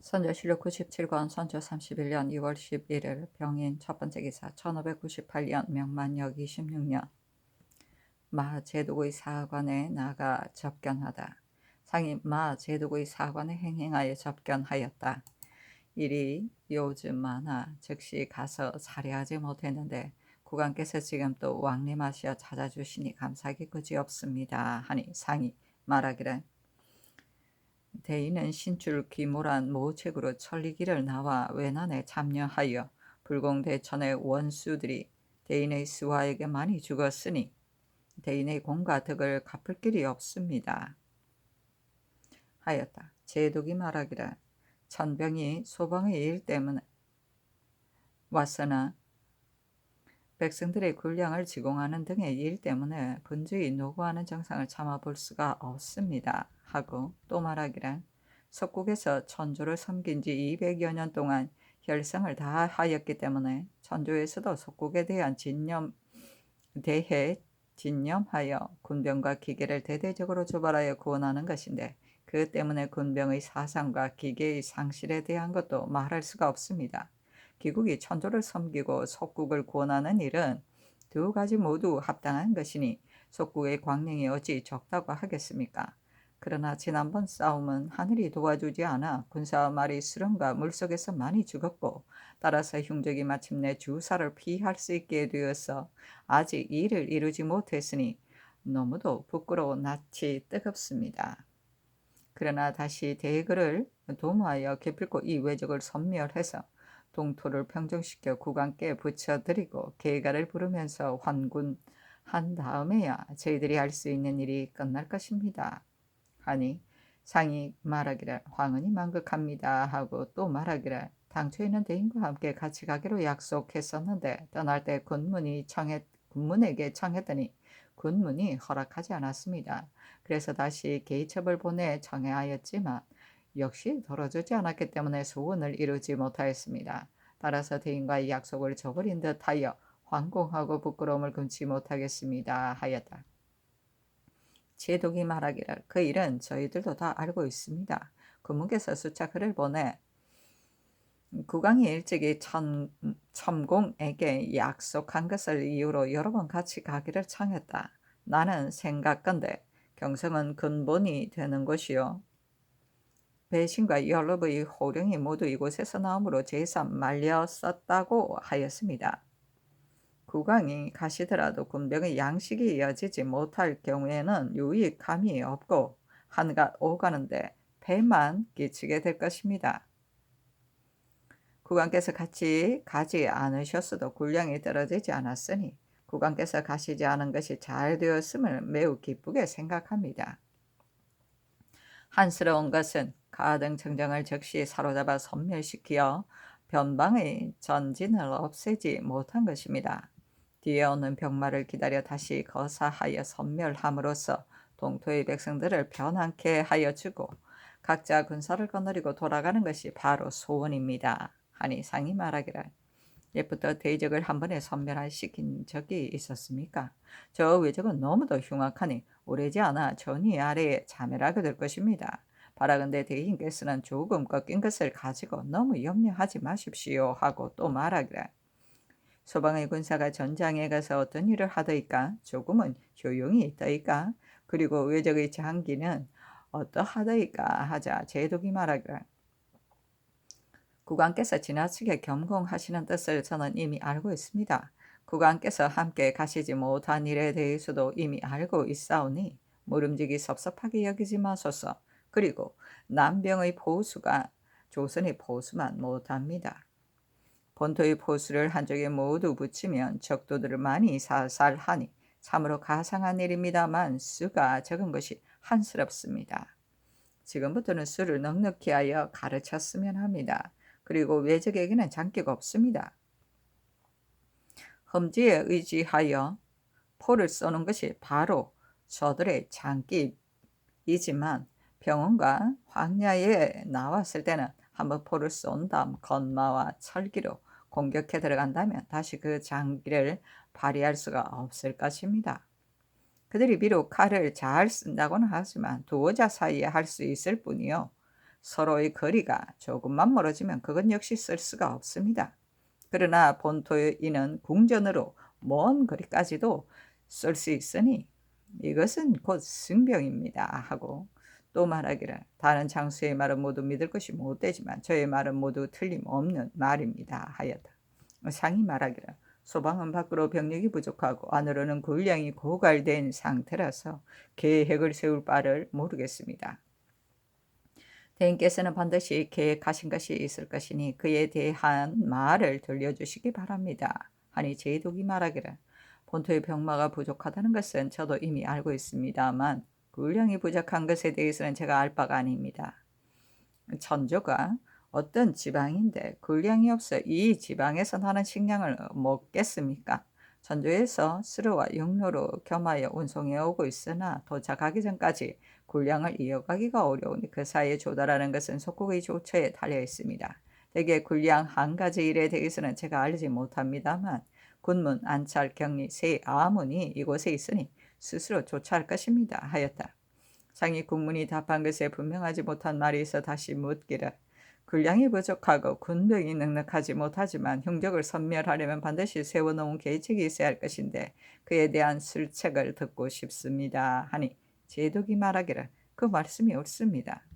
선조실록 97권 선조 31년 2월 11일 병인 첫 번째 기사 1598년 명만역 26년 마 제독의 사관에 나가 접견하다. 상이 마 제독의 사관에 행행하여 접견하였다. 일이 요즘 많아 즉시 가서 살해하지 못했는데 국왕께서 지금 또 왕림하시어 찾아주시니 감사하기 그지없습니다 하니 상이 말하기를 대인은 신출 귀몰한 모책으로 천리길을 나와 외난에 참여하여 불공대천의 원수들이 대인의 스와에게 많이 죽었으니 대인의 공과 덕을 갚을 길이 없습니다 하였다. 제독이 말하기를 천병이 소방의 일 때문에 왔으나 백성들의 군량을 지공하는 등의 일 때문에 분주히 노고하는 정상을 참아볼 수가 없습니다 하고 또 말하기를 석국에서 천조를 섬긴 지 200여 년 동안 혈성을 다하였기 때문에 천조에서도 석국에 대한 진념하여 군병과 기계를 대대적으로 조발하여 구원하는 것인데 그 때문에 군병의 사상과 기계의 상실에 대한 것도 말할 수가 없습니다. 기국이 천조를 섬기고 속국을 구원하는 일은 두 가지 모두 합당한 것이니 속국의 광령이 어찌 적다고 하겠습니까? 그러나 지난번 싸움은 하늘이 도와주지 않아 군사와 말이 수렁과 물속에서 많이 죽었고 따라서 흉적이 마침내 주사를 피할 수 있게 되어서 아직 이를 이루지 못했으니 너무도 부끄러워 낯이 뜨겁습니다. 그러나 다시 대거를 도모하여 기필코 이 왜적을 섬멸해서 동토를 평정시켜 국왕께 붙여드리고 계가를 부르면서 환군한 다음에야 저희들이 할 수 있는 일이 끝날 것입니다 하니 상이 말하기를 황은이 만극합니다 하고 또 말하기를 당초에는 대인과 함께 같이 가기로 약속했었는데 떠날 때 군문에게 청했더니 군문이 허락하지 않았습니다. 그래서 다시 계첩을 보내 청해하였지만 역시 들어주지 않았기 때문에 소원을 이루지 못하였습니다. 따라서 대인과의 약속을 저버린 듯하여 황공하고 부끄러움을 금치 못하겠습니다 하였다. 제독이 말하기를 그 일은 저희들도 다 알고 있습니다. 군무께서 수차글을 보내 국왕이 일찍이 첨공에게 약속한 것을 이유로 여러 번 같이 가기를 청했다. 나는 생각건대 경성은 근본이 되는 곳이요 배신과 연럽의 호령이 모두 이곳에서 나오므로 제삼 말렸었다고 하였습니다. 국왕이 가시더라도 군병의 양식이 이어지지 못할 경우에는 유익함이 없고 한갓 오가는데 배만 끼치게 될 것입니다. 국왕께서 같이 가지 않으셨어도 군량이 떨어지지 않았으니 국왕께서 가시지 않은 것이 잘 되었음을 매우 기쁘게 생각합니다. 한스러운 것은 가등 청정을 즉시 사로잡아 섬멸시키어 변방의 전진을 없애지 못한 것입니다. 뒤에 오는 병마를 기다려 다시 거사하여 섬멸함으로써 동토의 백성들을 편안케 하여 주고 각자 군사를 거느리고 돌아가는 것이 바로 소원입니다 하니 상이 말하기를 옛부터 대적을 한 번에 섬멸시킨 적이 있었습니까? 저 외적은 너무도 흉악하니 오래지 않아 전이 아래에 자멸하게 될 것입니다. 바라건대 대인께서는 조금 꺾인 것을 가지고 너무 염려하지 마십시오 하고 또 말하기를 소방의 군사가 전장에 가서 어떤 일을 하더이까 조금은 효용이 있더이까 그리고 외적의 장기는 어떠하더이까 하자 제독이 말하기를 국왕께서 지나치게 겸공하시는 뜻을 저는 이미 알고 있습니다. 국왕께서 함께 가시지 못한 일에 대해서도 이미 알고 있사오니 모름지기 섭섭하게 여기지 마소서. 그리고 남병의 포수가 조선의 포수만 못합니다. 본토의 포수를 한쪽에 모두 붙이면 적도들을 많이 살살하니 참으로 가상한 일입니다만 수가 적은 것이 한스럽습니다. 지금부터는 수를 넉넉히 하여 가르쳤으면 합니다. 그리고 외적에게는 장기가 없습니다. 험지에 의지하여 포를 쏘는 것이 바로 저들의 장기이지만 병원과 황야에 나왔을 때는 한번 포를 쏜 다음 건마와 철기로 공격해 들어간다면 다시 그 장기를 발휘할 수가 없을 것입니다. 그들이 비록 칼을 잘 쓴다고는 하지만 두어자 사이에 할 수 있을 뿐이요 서로의 거리가 조금만 멀어지면 그건 역시 쓸 수가 없습니다. 그러나 본토인은 궁전으로 먼 거리까지도 쓸 수 있으니 이것은 곧 승병입니다 하고 또 말하기를 다른 장수의 말은 모두 믿을 것이 못되지만 저의 말은 모두 틀림없는 말입니다 하였다. 상이 말하기를 소방은 밖으로 병력이 부족하고 안으로는 군량이 고갈된 상태라서 계획을 세울 바를 모르겠습니다. 대인께서는 반드시 계획하신 것이 있을 것이니 그에 대한 말을 들려주시기 바랍니다 하니 제독이 말하기를 본토의 병마가 부족하다는 것은 저도 이미 알고 있습니다만 군량이 부족한 것에 대해서는 제가 알 바가 아닙니다. 천조가 어떤 지방인데 군량이 없어 이 지방에서 나는 식량을 먹겠습니까? 천조에서 수로와 육로로 겸하여 운송해 오고 있으나 도착하기 전까지 군량을 이어가기가 어려우니 그 사이에 조달하는 것은 속국의 조처에 달려 있습니다. 대개 군량 한 가지 일에 대해서는 제가 알지 못합니다만 군문, 안찰, 격리, 세 아문이 이곳에 있으니 스스로 조처할 것입니다 하였다. 상이 국문이 답한 것에 분명하지 못한 말이 있어 다시 묻기를 군량이 부족하고 군병이 넉넉하지 못하지만 형적을 섬멸하려면 반드시 세워놓은 계책이 있어야 할 것인데 그에 대한 실책을 듣고 싶습니다 하니 제독이 말하기를 그 말씀이 옳습니다.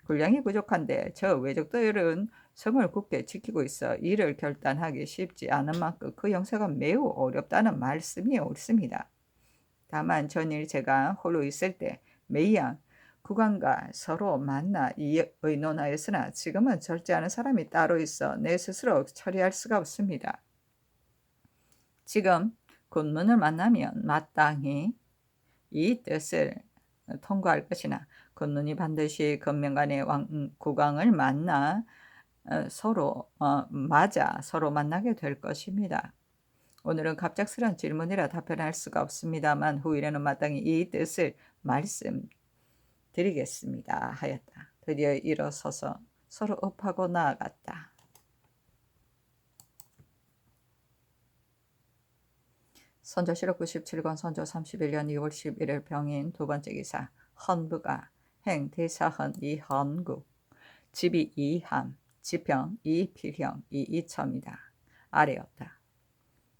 군량이 부족한데 저 외적들은 성을 굳게 지키고 있어 이를 결단하기 쉽지 않은 만큼 그 영사가 매우 어렵다는 말씀이 옳습니다. 다만 전일 제가 홀로 있을 때 메이양 국왕과 서로 만나 의논하였으나 지금은 절제하는 사람이 따로 있어 내 스스로 처리할 수가 없습니다. 지금 군문을 만나면 마땅히 이 뜻을 통과할 것이나 군문이 반드시 건명간의 국왕을 만나 서로 만나게 될 것입니다. 오늘은 갑작스런 질문이라 답변할 수가 없습니다만 후일에는 마땅히 이 뜻을 말씀드리겠습니다 하였다. 드디어 일어서서 서로 업하고 나아갔다. 선조실록 97권 선조 31년 2월 11일 병인 두 번째 기사 헌부가 행 대사헌 이헌국 집이 이함 지평 이필형 이이첨이다. 아래였다.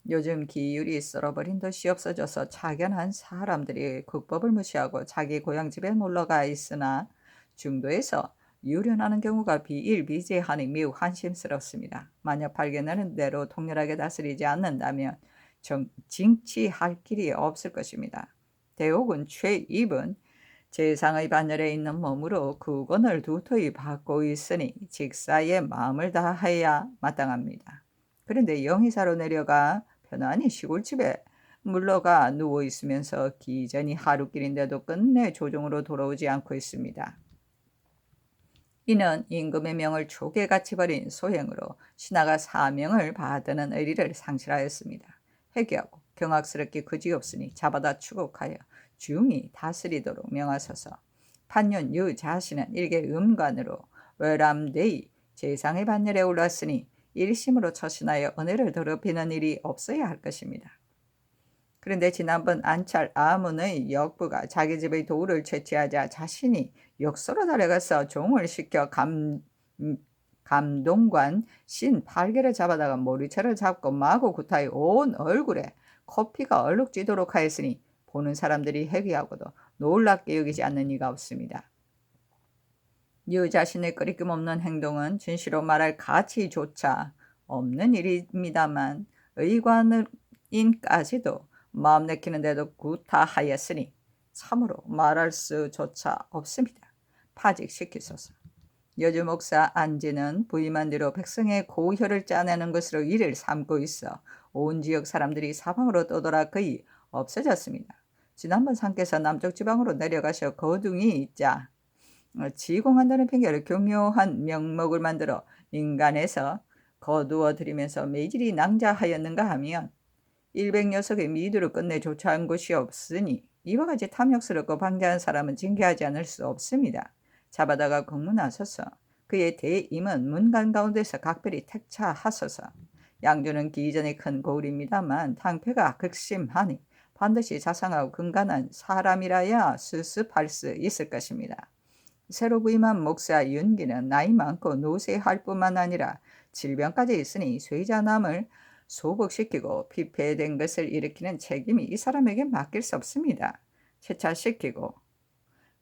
요즘 기율이 썰어버린 듯이 없어져서 착연한 사람들이 국법을 무시하고 자기 고향집에 놀러가 있으나 중도에서 유련하는 경우가 비일비재하니 매우 한심스럽습니다. 만약 발견하는 대로 통렬하게 다스리지 않는다면 징치할 길이 없을 것입니다. 대옥은 최입은 재상의 반열에 있는 몸으로 구건을 두터이 받고 있으니 직사의 마음을 다해야 마땅합니다. 그런데 영의사로 내려가 편안히 시골집에 물러가 누워있으면서 기전이 하루길인데도 끝내 조정으로 돌아오지 않고 있습니다. 이는 임금의 명을 조개같이 버린 소행으로 신하가 사명을 받드는 의리를 상실하였습니다. 회개하고 경악스럽게 그지없으니 잡아다 추국하여 중히 다스리도록 명하소서. 판년 유 자신은 일개 음관으로 외람되이 재상의 반열에 올랐으니 일심으로 처신하여 은혜를 더럽히는 일이 없어야 할 것입니다. 그런데 지난번 안찰 아문의 역부가 자기 집의 도를 채취하자 자신이 역소로 달려가서 종을 시켜 감동관 신 8개를 잡아다가 머리채를 잡고 마구 구타에 온 얼굴에 코피가 얼룩지도록 하였으니 보는 사람들이 회귀하고도 놀랍게 여기지 않는 이가 없습니다. 유 자신의 끄리낌 없는 행동은 진실로 말할 가치조차 없는 일입니다만 의관인까지도 마음 내키는데도 구타하였으니 참으로 말할 수조차 없습니다. 파직시키소서. 여주 목사 안지는 부임한 뒤로 백성의 고혈을 짜내는 것으로 일을 삼고 있어 온 지역 사람들이 사방으로 떠돌아 거의 없어졌습니다. 지난번 상께서 남쪽 지방으로 내려가셔 거둥이 있자 지공한다는 핑계로 교묘한 명목을 만들어 인간에서 거두어 들이면서 매질이 낭자하였는가 하면 100녀석의 미두를 끝내 조차한 곳이 없으니 이와 같이 탐욕스럽고 방자한 사람은 징계하지 않을 수 없습니다. 잡아다가 공문하소서. 그의 대임은 문간 가운데서 각별히 택차하소서. 양주는 기전이 큰 고을입니다만 탕패가 극심하니 반드시 자상하고 근간한 사람이라야 수습할 수 있을 것입니다. 새로 부임한 목사 윤기는 나이 많고 노쇠할 뿐만 아니라 질병까지 있으니 쇠자남을 소복시키고 피폐된 것을 일으키는 책임이 이 사람에게 맡길 수 없습니다. 채차시키고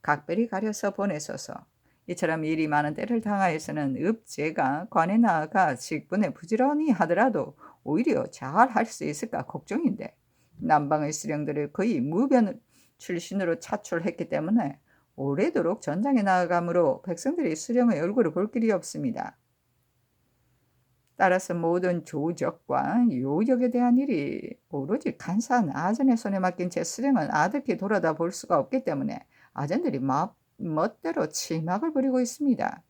각별히 가려서 보내소서. 이처럼 일이 많은 때를 당하여서는 읍제가 관에 나아가 직분에 부지런히 하더라도 오히려 잘할 수 있을까 걱정인데, 남방의 수령들을 거의 무변 출신으로 차출했기 때문에 오래도록 전장에 나아가므로 백성들이 수령의 얼굴을 볼 길이 없습니다. 따라서 모든 조적과 요역에 대한 일이 오로지 간사한 아전의 손에 맡긴 제 수령은 아득히 돌아다 볼 수가 없기 때문에 아전들이 멋대로 치막을 부리고 있습니다.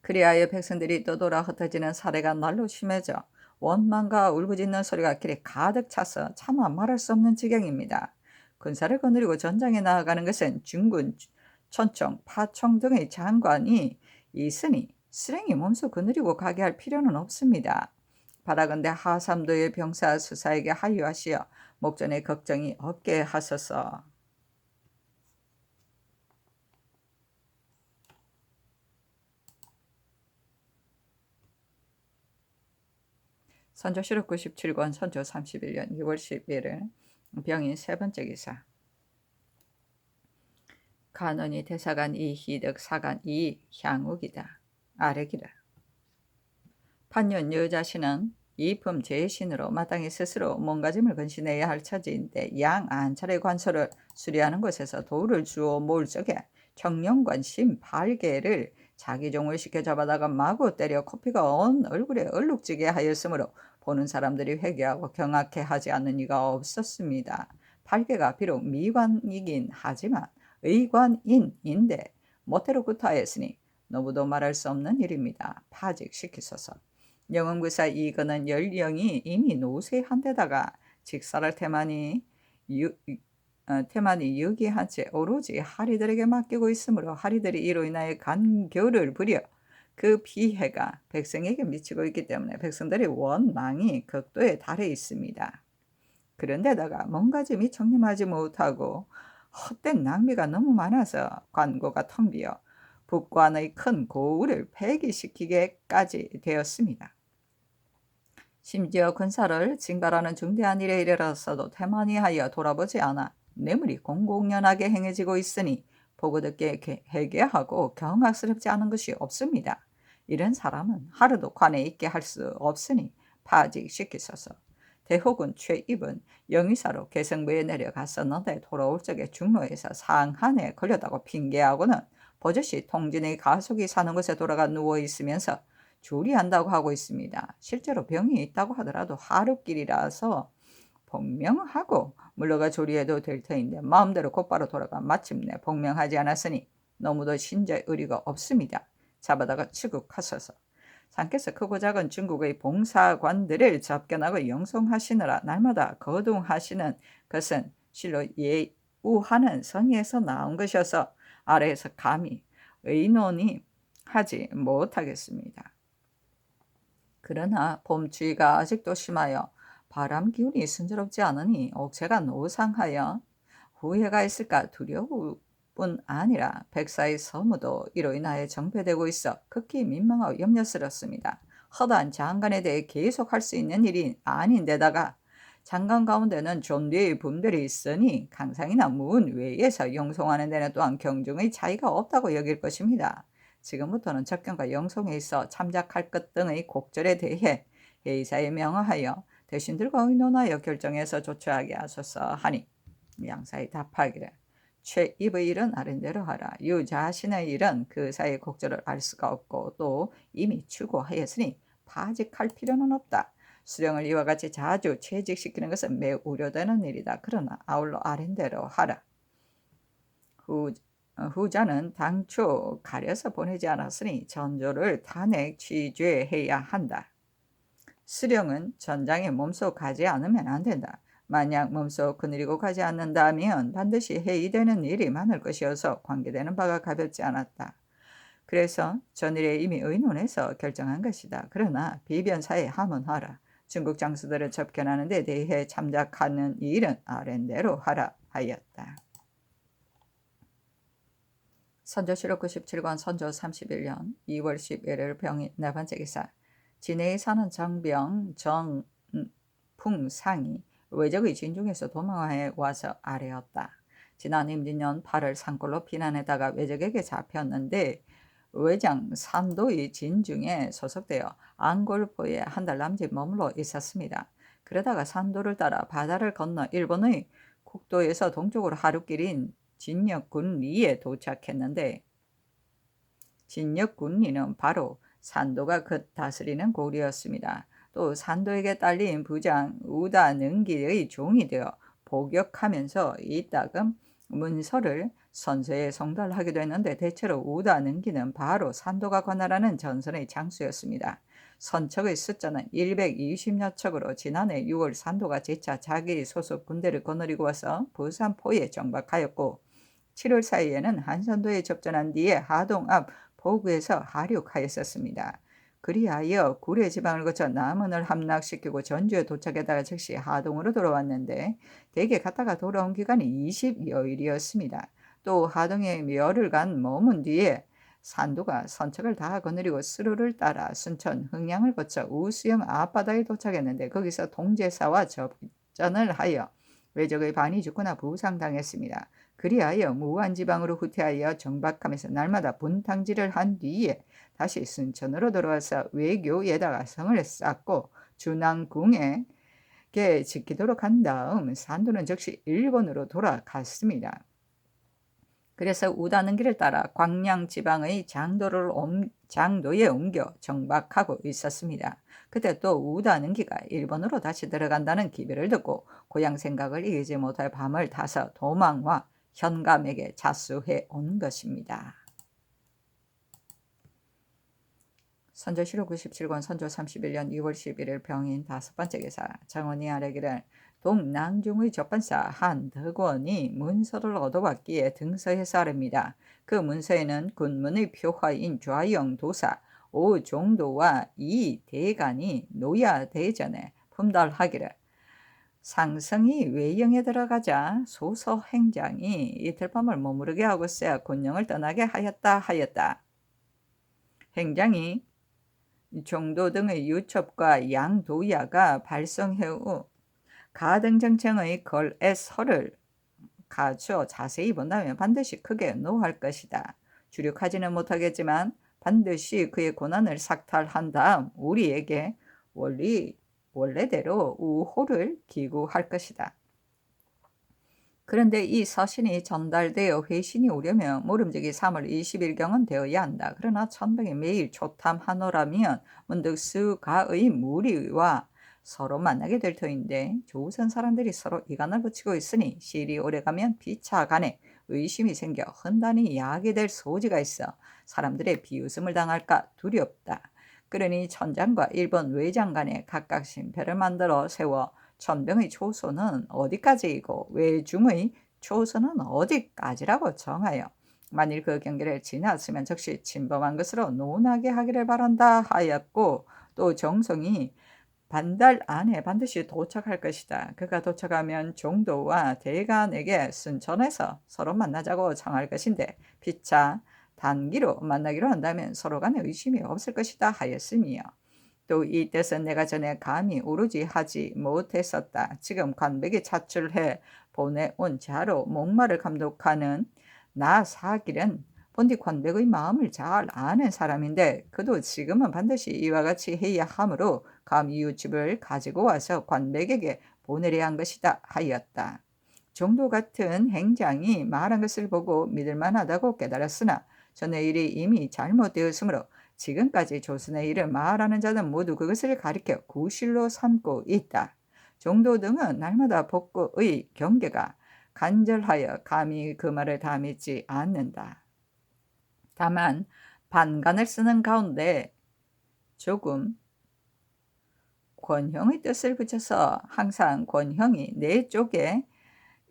그리하여 백성들이 떠돌아 흩어지는 사례가 날로 심해져 원망과 울부짖는 소리가 길에 가득 차서 차마 말할 수 없는 지경입니다. 군사를 거느리고 전장에 나아가는 것은 중군, 천청, 파청 등의 장관이 있으니 수령이 몸소 거느리고 가게 할 필요는 없습니다. 바라건대 하삼도의 병사 수사에게 하유하시어 목전에 걱정이 없게 하소서. 선조실록 97권 선조 31년 6월 11일 병인 세 번째 기사. 간원이 대사관 이희덕 사관 이향욱이다. 아래기라. 판윤 여자신은 이품 제신으로 마땅히 스스로 몸가짐을 건신해야 할 처지인데 양 안찰의 관소를 수리하는 곳에서 도를 주어 몰 적에 청령관 심팔개를 자기 종을 시켜 잡아다가 마구 때려 코피가 온 얼굴에 얼룩지게 하였으므로 보는 사람들이 회개하고 경악해 하지 않는 이가 없었습니다. 팔개가 비록 미관이긴 하지만 의관인인데 모태로 구타하였으니 너무도 말할 수 없는 일입니다. 파직시키소서. 영흥구사 이건은 연령이 이미 노쇠한 데다가 직사를 태만히 유기한 채 오로지 하리들에게 맡기고 있으므로 하리들이 이로 인하여 간교를 부려 그 피해가 백성에게 미치고 있기 때문에 백성들의 원망이 극도에 달해 있습니다. 그런데다가 몸가짐이 청렴하지 못하고 헛된 낭비가 너무 많아서 관고가 텅 비어 북관의 큰 고을을 폐기시키게까지 되었습니다. 심지어 군사를 징발하는 중대한 일에 이르러서도 태만히하여 돌아보지 않아 뇌물이 공공연하게 행해지고 있으니 보고 듣게 회개하고 경악스럽지 않은 것이 없습니다. 이런 사람은 하루도 관에 있게 할 수 없으니 파직시키소서. 대호군 최입은 영의사로 개성부에 내려갔었는데 돌아올 적에 중로에서 상한에 걸렸다고 핑계하고는 버젓이 통진의 가속이 사는 곳에 돌아가 누워있으면서 조리한다고 하고 있습니다. 실제로 병이 있다고 하더라도 하룻길이라서 복명하고 물러가 조리해도 될 터인데 마음대로 곧바로 돌아가 마침내 복명하지 않았으니 너무도 신자의 의리가 없습니다. 잡아다가 추국하소서. 상께서 크고 작은 중국의 봉사관들을 접견하고 영송하시느라 날마다 거둥하시는 것은 실로 예우하는 성에서 나온 것이어서 아래에서 감히 의논이 하지 못하겠습니다. 그러나 봄추위가 아직도 심하여 바람 기운이 순조롭지 않으니 옥체가 노상하여 후회가 있을까 두려울 뿐 아니라 백사의 서무도 이로 인하여 정폐되고 있어 극히 민망하고 염려스럽습니다. 허다한 장관에 대해 계속 할 수 있는 일이 아닌데다가 장관 가운데는 존귀의 분별이 있으니 강상이나 문 외에서 영송하는 데는 또한 경중의 차이가 없다고 여길 것입니다. 지금부터는 접견과 영송에 있어 참작할 것 등의 곡절에 대해 회의사에 명하여 대신들과 의논하여 결정해서 조처하게 하소서 하니 양사에 답하기를 최입의 일은 아른대로 하라. 유 자신의 일은 그 사이의 곡절을 알 수가 없고 또 이미 추구하였으니 파직할 필요는 없다. 수령을 이와 같이 자주 채직시키는 것은 매우 우려되는 일이다. 그러나 아울러 아른대로 하라. 후자는 당초 가려서 보내지 않았으니 전조를 탄핵 취죄해야 한다. 수령은 전장에 몸소 가지 않으면 안 된다. 만약 몸소 거느리고 가지 않는다면 반드시 해이되는 일이 많을 것이어서 관계되는 바가 가볍지 않았다. 그래서 전일에 이미 의논해서 결정한 것이다. 그러나 비변사에 하문하라. 중국 장수들을 접견하는 데 대해 참작하는 일은 아랜대로 하라 하였다. 선조실록 97권 선조 31년 2월 11일 병인 네 번째 기사. 진해에 사는 정병 정풍상이 외적의 진중에서 도망해 와서 아뢰었다. 지난 임진년 8월 산골로 피난에다가 외적에게 잡혔는데 외장 산도의 진중에 소속되어 안골포에 한 달 남짓 머물러 있었습니다. 그러다가 산도를 따라 바다를 건너 일본의 국도에서 동쪽으로 하루길인 진역군리에 도착했는데 진역군리는 바로 산도가 다스리는 고리였습니다. 또 산도에게 딸린 부장 우다능기의 종이 되어 복역하면서 이따금 문서를 선서에 송달하기도 했는데 대체로 우다능기는 바로 산도가 관할하는 전선의 장수였습니다. 선척의 숫자는 120여 척으로 지난해 6월 산도가 재차 자기 소속 군대를 거느리고 와서 부산포에 정박하였고 7월 사이에는 한산도에 접전한 뒤에 하동 앞 포구에서 하륙하였었습니다. 그리하여 구례 지방을 거쳐 남원을 함락시키고 전주에 도착했다가 즉시 하동으로 돌아왔는데 대개 갔다가 돌아온 기간이 20여일이었습니다. 또 하동에 열흘간 머문 뒤에 산도가 선척을 다 거느리고 스루를 따라 순천, 흥양을 거쳐 우수영 앞바다에 도착했는데 거기서 동제사와 접전을 하여 외적의 반이 죽거나 부상당했습니다. 그리하여 무안지방으로 후퇴하여 정박하면서 날마다 분탕질을 한 뒤에 다시 순천으로 돌아와서 외교에다가 성을 쌓고 준왕궁에 지키도록 한 다음 산도는 즉시 일본으로 돌아갔습니다. 그래서 우다능기를 따라 광양 지방의 장도에 옮겨 정박하고 있었습니다. 그때 또 우다능기가 일본으로 다시 들어간다는 기별을 듣고 고향 생각을 이기지 못할 밤을 타서 도망와 현감에게 자수해 온 것입니다. 선조실록 97권 선조 31년 2월 11일 병인 다섯 번째 기사. 정원이 아뢰기를 동낭중의 접반사 한덕원이 문서를 얻어왔기에 등서해서 아릅니다. 그 문서에는 군문의 표화인 좌영 도사 오종도와 이 대간이 노야 대전에 품달하기를 상성이 외영에 들어가자 소서 행장이 이틀 밤을 머무르게 하고서야 군영을 떠나게 하였다. 행장이 종도 등의 유첩과 양도야가 발송해오 가등정청의 걸애설을 가져 자세히 본다면 반드시 크게 노할 것이다. 주력하지는 못하겠지만 반드시 그의 고난을 삭탈한 다음 우리에게 원래대로 우호를 기구할 것이다. 그런데 이 서신이 전달되어 회신이 오려면 모름지기 3월 20일경은 되어야 한다. 그러나 천병이 매일 조탐하노라면 문득 수가의 무리와 서로 만나게 될 터인데 조선 사람들이 서로 이간을 붙이고 있으니 시일이 오래가면 피차 간에 의심이 생겨 헌단이 야하게 될 소지가 있어 사람들의 비웃음을 당할까 두렵다. 그러니 천장과 일본 외장 간에 각각 심패를 만들어 세워 천병의 초소는 어디까지이고 외중의 초소는 어디까지라고 정하여 만일 그 경계를 지났으면 즉시 침범한 것으로 논하게 하기를 바란다 하였고 또 정성이 반달 안에 반드시 도착할 것이다. 그가 도착하면 종도와 대간에게 순천에서 서로 만나자고 정할 것인데 피차 단기로 만나기로 한다면 서로 간에 의심이 없을 것이다 하였으며 또 이 뜻은 내가 전에 감히 오로지 하지 못했었다. 지금 관백이 차출해 보내온 자로 목마를 감독하는 나 사길은 본디 관백의 마음을 잘 아는 사람인데 그도 지금은 반드시 이와 같이 해야 하므로 감히 유집을 가지고 와서 관백에게 보내려 한 것이다 하였다. 종도 같은 행장이 말한 것을 보고 믿을만하다고 깨달았으나 전의 일이 이미 잘못되었으므로 지금까지 조선의 일을 말하는 자는 모두 그것을 가리켜 구실로 삼고 있다. 종도 등은 날마다 복구의 경계가 간절하여 감히 그 말을 다 믿지 않는다. 다만 반간을 쓰는 가운데 조금 권형의 뜻을 붙여서 항상 권형이 내 쪽에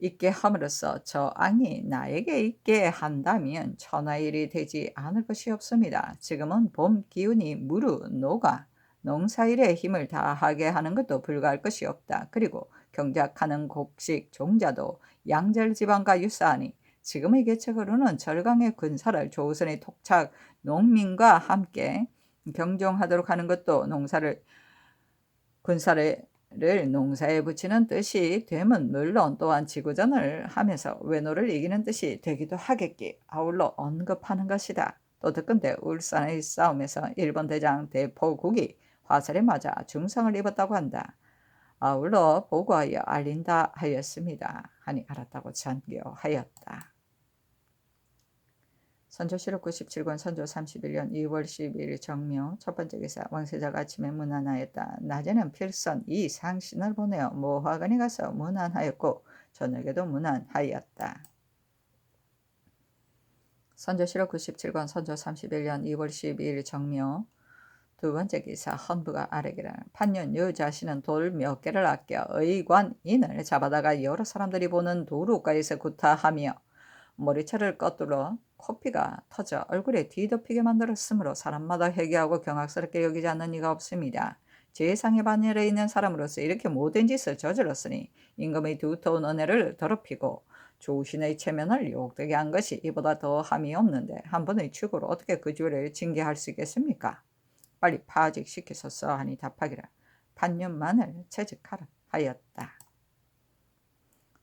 있게 함으로써 저항이 나에게 있게 한다면 천하일이 되지 않을 것이 없습니다. 지금은 봄 기운이 무르녹아 농사일에 힘을 다하게 하는 것도 불가할 것이 없다. 그리고 경작하는 곡식 종자도 양절지방과 유사하니 지금의 계책으로는 절강의 군사를 조선의 토착 농민과 함께 경종하도록 하는 것도 군사를 농사에 붙이는 뜻이 되면 물론 또한 지구전을 하면서 외노를 이기는 뜻이 되기도 하겠기 아울러 언급하는 것이다. 또 듣건대 울산의 싸움에서 일본 대장 대포국이 화살에 맞아 중상을 입었다고 한다. 아울러 보고하여 알린다 하였습니다. 하니 알았다고 전교하였다. 선조실록 97권 선조 31년 2월 12일 정묘 첫 번째 기사 왕세자가 아침에 문안하였다. 낮에는 필선 이 상신을 보내어 모화관에 가서 문안하였고 저녁에도 문안하였다. 선조실록 97권 선조 31년 2월 12일 정묘 두 번째 기사 헌부가 아래기를 판년 여 자신은 돌 몇 개를 아껴 의관인을 잡아다가 여러 사람들이 보는 도로가에서 구타하며 머리채를 꺾뚫어 코피가 터져 얼굴에 뒤덮이게 만들었으므로 사람마다 회개하고 경악스럽게 여기지 않는 이가 없습니다. 제상의 반열에 있는 사람으로서 이렇게 못된 짓을 저질렀으니 임금의 두터운 은혜를 더럽히고 조신의 체면을 욕되게 한 것이 이보다 더 함이 없는데 한 번의 축으로 어떻게 그 죄를 징계할 수 있겠습니까? 빨리 파직시키소서 하니 답하기를 판년만을 채직하라 하였다.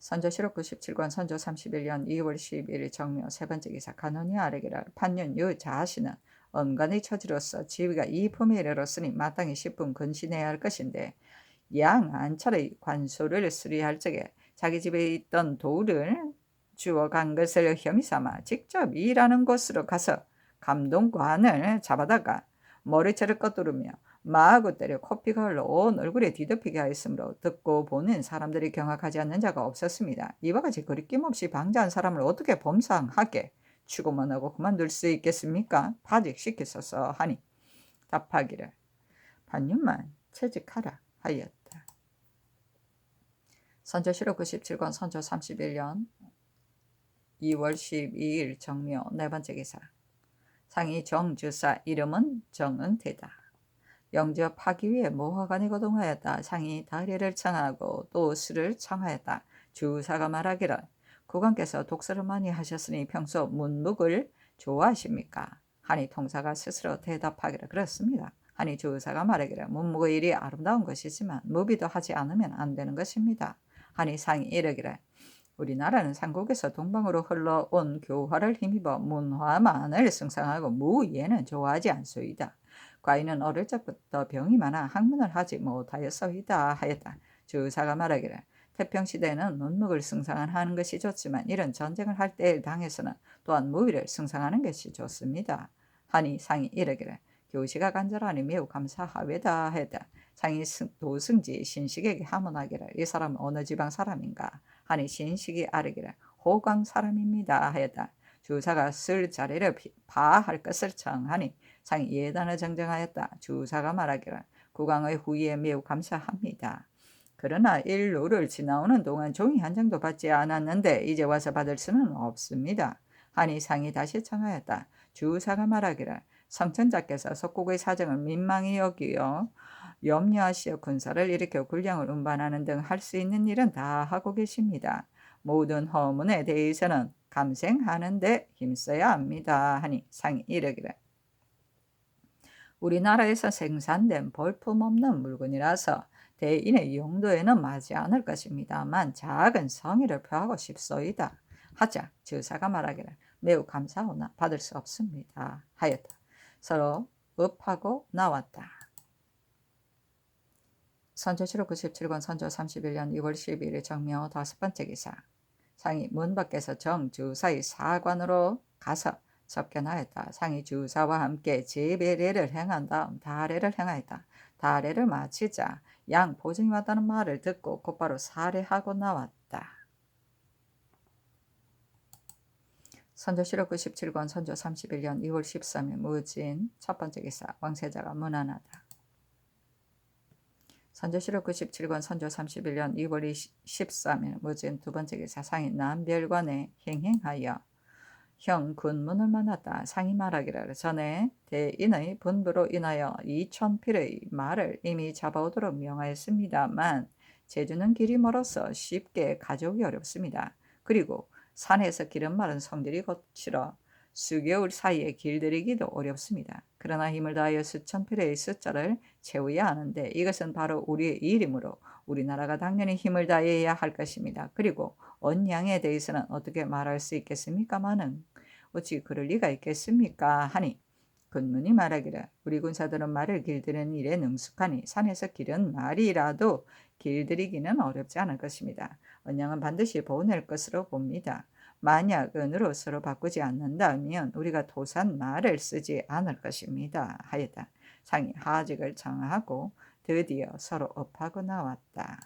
선조실록 97권 선조 31년 2월 12일 정묘 세 번째 기사 간원이 아래기를 판년 유 자신은 엄간의 처지로서 지위가 이 품에 이르렀으니 마땅히 10분 근신해야 할 것인데 양 안찰의 관소를 수리할 적에 자기 집에 있던 돌을 주워간 것을 혐의 삼아 직접 일하는 곳으로 가서 감동관을 잡아다가 머리채를 꺾두르며 마구 때려 코피가 흘러 온 얼굴에 뒤덮이게 하였으므로 듣고 보는 사람들이 경악하지 않는 자가 없었습니다. 이와 같이 거리낌 없이 방자한 사람을 어떻게 범상하게 추고만 하고 그만둘 수 있겠습니까? 파직시키소서 하니 답하기를 판년만 채직하라 하였다. 선조실록 97권 선조 31년 2월 12일 정묘 네 번째 기사 상이 정주사 이름은 정은태다. 영저 파기 위해 모화관에 거동하였다. 상이 다리를 청하고 또 술을 청하였다. 주사가 말하기를 국왕께서 독서를 많이 하셨으니 평소 문묵을 좋아하십니까? 하니 통사가 스스로 대답하기를 그렇습니다. 하니 주사가 말하기를 문묵의 일이 아름다운 것이지만 무비도 하지 않으면 안 되는 것입니다. 하니 상이 이르기를 우리나라는 삼국에서 동방으로 흘러온 교화를 힘입어 문화만을 승상하고 무예는 좋아하지 않소이다. 과인은 어릴 적부터 병이 많아 학문을 하지 못하였소이다 하였다. 주사가 말하기를 태평시대에는 문묵을 승상하는 것이 좋지만 이런 전쟁을 할 때의 당에서는 또한 무위를 승상하는 것이 좋습니다. 하니 상이 이르기를 교시가 간절하니 매우 감사하외다 하였다. 상이 도승지 신식에게 하문하기를 이 사람은 어느 지방 사람인가 하니 신식이 아르기를 호광 사람입니다 하였다. 주사가 쓸 자리를 파할 것을 청하니 상이 예단을 정정하였다. 주사가 말하기를 국왕의 후의에 매우 감사합니다. 그러나 일루를 지나오는 동안 종이 한 장도 받지 않았는데 이제 와서 받을 수는 없습니다. 하니 상이 다시 청하였다. 주사가 말하기를 성천자께서 석국의 사정을 민망히 여기어 염려하시어 군사를 일으켜 군량을 운반하는 등 할 수 있는 일은 다 하고 계십니다. 모든 허문에 대해서는 감생하는 데 힘써야 합니다. 하니 상이 이르기를 우리나라에서 생산된 볼품없는 물건이라서 대인의 용도에는 맞지 않을 것입니다만 작은 성의를 표하고 싶소이다. 하자 주사가 말하기를 매우 감사하오나 받을 수 없습니다. 하였다. 서로 읍하고 나왔다. 선조실록 97권 선조 31년 2월 12일 정묘 다섯 번째 기사 상이 문 밖에서 정주사의 사관으로 가서 접견하였다. 상이 주사와 함께 제배례를 행한 다음 다례를 행하였다. 다례를 마치자 양 보증이 왔다는 말을 듣고 곧바로 살해하고 나왔다. 선조실록 97권 선조 31년 2월 13일 무진 첫 번째 기사 왕세자가 문안하다. 선조실록 97권 선조 31년 2월 13일 무진 두 번째 기사 상이 남별관에 행행하여 형 군문을 만났다. 상이 말하기를 전에 대인의 분부로 인하여 2,000필의 말을 이미 잡아오도록 명하였습니다만 제주는 길이 멀어서 쉽게 가져오기 어렵습니다. 그리고 산에서 기름 마른 성들이 거칠어 수개월 사이에 길들이기도 어렵습니다. 그러나 힘을 다하여 수천 필의 숫자를 채워야 하는데 이것은 바로 우리의 일이므로 우리나라가 당연히 힘을 다해야 할 것입니다. 그리고 언양에 대해서는 어떻게 말할 수 있겠습니까마는 어찌 그럴 리가 있겠습니까 하니 군문이 말하기를 우리 군사들은 말을 길들이는 일에 능숙하니 산에서 기른 말이라도 길들이기는 어렵지 않을 것입니다. 언양은 반드시 보낼 것으로 봅니다. 만약 은으로 서로 바꾸지 않는다면 우리가 도산 말을 쓰지 않을 것입니다. 하였다. 상이 하직을 청하고 드디어 서로 업하고 나왔다.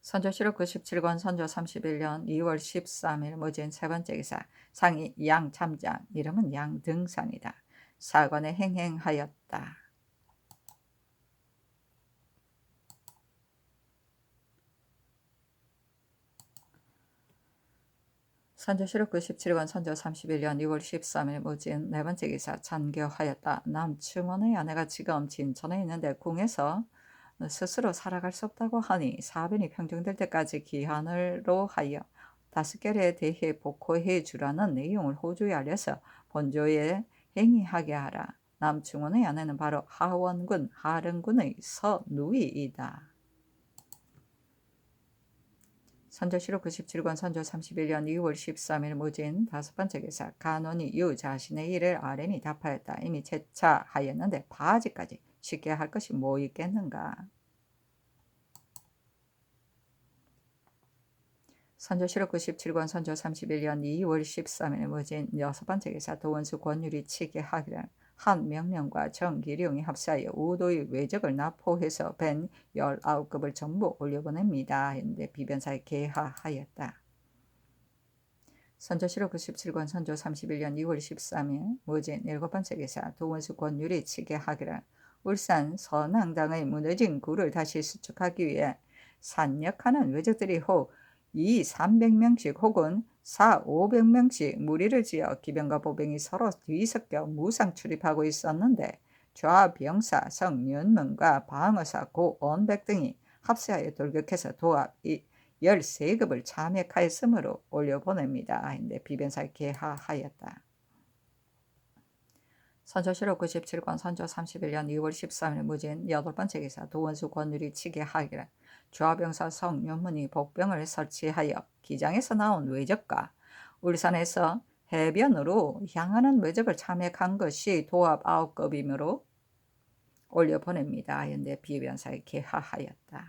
선조실록 97권 선조 31년 2월 13일 모진 세 번째 기사 상이 양참장 이름은 양등산이다. 사관에 행행하였다. 선조실록 97권 선조 31년 2월 13일 모진 네 번째 기사 잔교하였다. 남충원의 아내가 지금 진천에 있는데 궁에서 스스로 살아갈 수 없다고 하니 사변이 평정될 때까지 기한으로 하여 5개월에 대해 복호해 주라는 내용을 호주에 알려서 본조에 행위하게 하라. 남충원의 아내는 바로 하원군 하릉군의 서누이이다. 선조실록 97권 선조 31년 2월 13일 모진 다섯 번째 기사 간원이 유 자신의 일을 아뢰니 답하였다. 이미 재차하였는데 바지까지 쉽게 할 것이 뭐 있겠는가. 선조실록 97권 선조 31년 2월 13일 모진 여섯 번째 기사 도원수 권율이 치게 하기를 한 명령과 정기룡이 합사하여 우도의 외적을 납포해서 벤 19급을 전부 올려보냅니다. 했는데 비변사에 개하하였다. 선조실록 97권 선조 31년 2월 13일 모진 일곱 번째 기사 도원수 권율이 치게 하기를 울산 선앙당의 무너진 굴을 다시 수축하기 위해 산역하는 외적들이 혹 200~300명씩 혹은 400~500명씩 무리를 지어 기병과 보병이 서로 뒤섞여 무상 출입하고 있었는데 좌병사 성윤문과 방어사 고언백 등이 합세하여 돌격해서 도합 13급을 참액하였으므로 올려보냅니다. 근데 비변사에 개하하였다. 선조실록 97권 선조 31년 2월 13일 무진 여덟 번째 기사 도원수 권율이 치게 하기를 좌병사 성윤문이 복병을 설치하여 기장에서 나온 외적과 울산에서 해변으로 향하는 외적을 참액한 것이 도합 9급이므로 올려보냅니다. 현대 비변사에 개하하였다.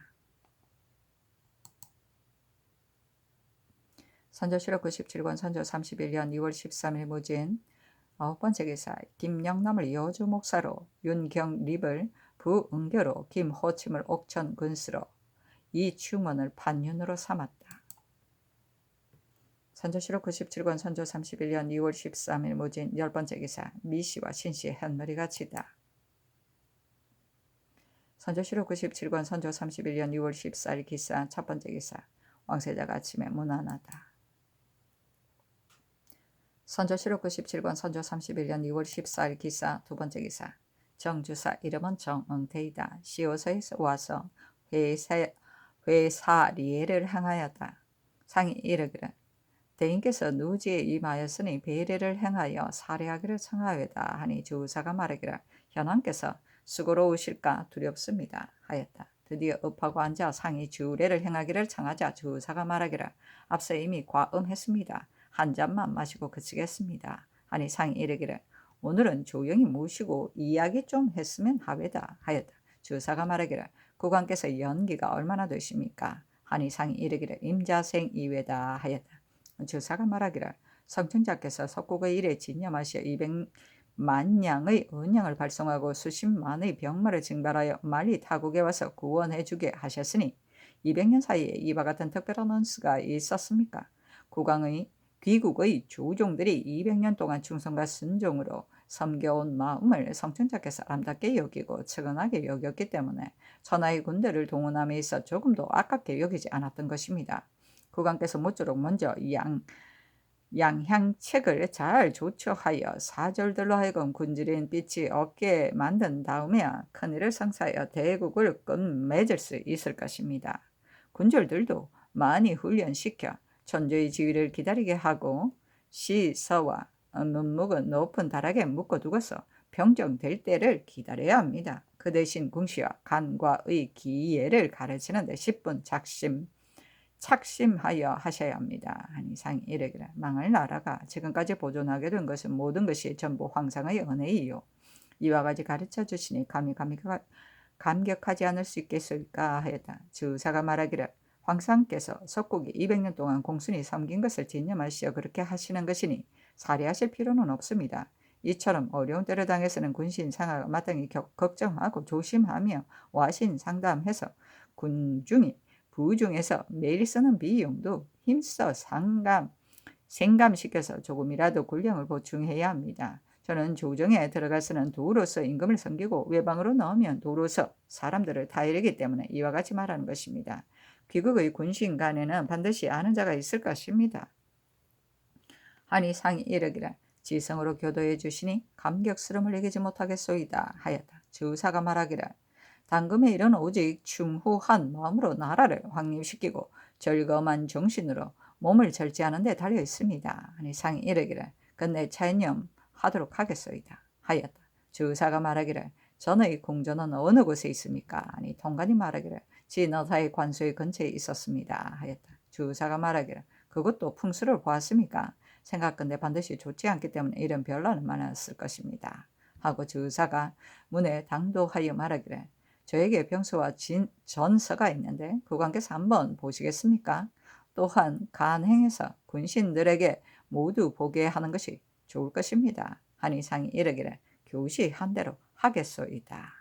선조실록 97권 선조 31년 2월 13일 무진 아홉 번째 기사 김영남을 여주 목사로 윤경립을 부응교로 김호침을 옥천 군수로 이충원을 판윤으로 삼았다. 선조실록 97권 선조 31년 2월 13일 모진 열 번째 기사 미씨와 신씨의 현머리가 치다. 선조실록 97권 선조 31년 2월 14일 기사 첫 번째 기사 왕세자가 아침에 문안하다. 선조실록 97권 선조 31년 2월 14일 기사 두 번째 기사 정주사 이름은 정응태이다. 시오서에서 와서 회사리에를 행하였다. 상이 이르기를 대인께서 누지에 임하였으니 배례를 행하여 살해하기를 청하였다 하니 주사가 말하기를 현왕께서 수고로우실까 두렵습니다 하였다. 드디어 업하고 앉아 상이 주례를 행하기를 청하자 주사가 말하기를 앞서 이미 과음했습니다. 한 잔만 마시고 그치겠습니다 하니 상이 이르기를 오늘은 조용히 모시고 이야기 좀 했으면 하외다 하였다. 주사가 말하기를 국왕께서 연기가 얼마나 되십니까 하니 상이 이르기를 임자생 이외다 하였다. 주사가 말하기를 성청자께서 석국의 일에 진념하시어 200만 냥의 은양을 발송하고 수십만의 병마를 징발하여 말리 타국에 와서 구원해 주게 하셨으니 200년 사이에 이와 같은 특별한恩수가 있었습니까? 귀국의 조종들이 200년 동안 충성과 순종으로 섬겨온 마음을 성춘자께서 아름답게 여기고 측은하게 여겼기 때문에 천하의 군대를 동원함에 있어 조금도 아깝게 여기지 않았던 것입니다. 국왕께서 모쪼록 먼저 양향책을 잘 조처하여 사절들로 하여금 군주린 빛이 없게 만든 다음에야 큰일을 성사하여 대국을 끝맺을 수 있을 것입니다. 군졸들도 많이 훈련시켜 천조의 지위를 기다리게 하고 시서와 문묵은 높은 다락에 묶어두고서 평정될 때를 기다려야 합니다. 그 대신 궁시와 간과의 기예를 가르치는데 10분 착심하여 하셔야 합니다. 하니 상이 이르기를 망할 나라가 지금까지 보존하게 된 것은 모든 것이 전부 황상의 은혜이요. 이와 같이 가르쳐 주시니 감히 감격하지 않을 수 있겠소이까 하였다. 주사가 말하기를 황상께서 석국이 200년 동안 공순히 섬긴 것을 진념하시어 그렇게 하시는 것이니 살해하실 필요는 없습니다. 이처럼 어려운 때를 당해서는 군신 상하가 마땅히 걱정하고 조심하며 와신 상담해서 군중이 부중에서 매일 쓰는 비용도 힘써 생감시켜서 조금이라도 군량을 보충해야 합니다. 저는 조정에 들어가서는 도로서 임금을 섬기고 외방으로 나오면 도로서 사람들을 타이르기 때문에 이와 같이 말하는 것입니다. 귀국의 군신 간에는 반드시 아는 자가 있을 것입니다. 하니 상이 이르기를 지성으로 교도해 주시니 감격스러움을 이기지 못하겠소이다 하였다. 주사가 말하기를 당금의 일은 오직 충후한 마음으로 나라를 확립시키고 절검한 정신으로 몸을 절제하는 데 달려 있습니다. 하니 상이 이르기를 끝내 차인념하도록 하겠소이다 하였다. 주사가 말하기를 전의 궁전은 어느 곳에 있습니까? 하니 통관이 말하기를 진어사의 관소의 근처에 있었습니다 하였다. 주사가 말하기를 그것도 풍수를 보았습니까? 생각건대 반드시 좋지 않기 때문에 이런 변란은 많았을 것입니다 하고 주사가 문에 당도하여 말하기를 저에게 병서와 전서가 있는데 그 관계서 한번 보시겠습니까? 또한 간행해서 군신들에게 모두 보게 하는 것이 좋을 것입니다. 하니 상이 이르기를 교시한 대로 하겠소이다.